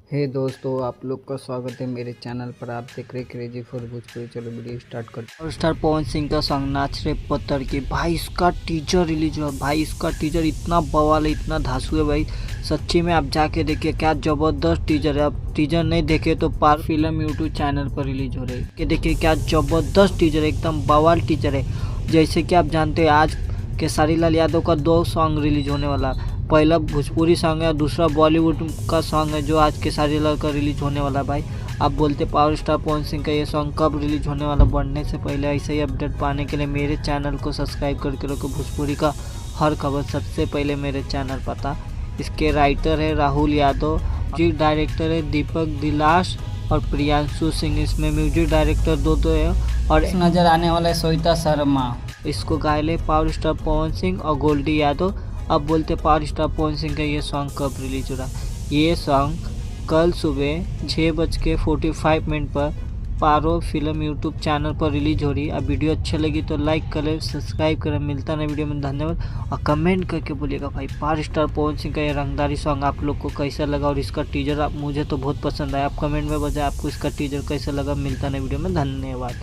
हे दोस्तों, आप लोग का स्वागत है मेरे चैनल पर। आप देख रहे क्रेजी फॉर भोजपुरी। चलो वीडियो स्टार्ट करते हैं। स्टार पवन सिंह का सॉन्ग नाच रे पत्थर की। भाई इसका टीजर रिलीज हुआ। भाई इसका टीजर इतना बवाल है, इतना धांसू है भाई। सच्ची में आप जाके देखिए, क्या जबरदस्त टीजर है। आप टीजर नहीं देखे तो पार फिल्म यूट्यूब चैनल पर रिलीज हो रही है। देखिए क्या जबरदस्त टीजर है, एकदम बवाल टीजर है। जैसे कि आप जानते हैं, आज खेसारी लाल यादव का 2 सॉन्ग रिलीज होने वाला। पहला भोजपुरी सॉन्ग है, दूसरा बॉलीवुड का सॉन्ग है जो आज खेसारी लाल का रिलीज होने वाला। भाई आप बोलते पावर स्टार पवन सिंह का ये सॉन्ग कब रिलीज होने वाला, बढ़ने से पहले ऐसे ही अपडेट पाने के लिए मेरे चैनल को सब्सक्राइब करके रखो। भोजपुरी का हर खबर सबसे पहले मेरे चैनल पता। इसके राइटर है राहुल यादव, म्यूजिक डायरेक्टर है दीपक दिलाश और प्रियांशु सिंह। इसमें म्यूजिक डायरेक्टर दो है और नजर आने वाला है श्वेता शर्मा। इसको गायले पावर स्टार पवन सिंह और गोल्डी यादव। अब बोलते पावर स्टार पवन सिंह का ये सॉन्ग कब रिलीज हो रहा। ये सॉन्ग कल सुबह 6:45 पर पारो फिल्म यूट्यूब चैनल पर रिलीज हो रही है। अब वीडियो अच्छी लगी तो लाइक करें, सब्सक्राइब करें। मिलता है वीडियो में, धन्यवाद। और कमेंट करके बोलिएगा भाई पावर स्टार पवन सिंह का ये रंगदारी सॉन्ग आप लोग को कैसा लगा और इसका टीजर मुझे तो बहुत पसंद आया। आप कमेंट में बताएं आपको इसका टीजर कैसा लगा। मिलता है वीडियो में, धन्यवाद।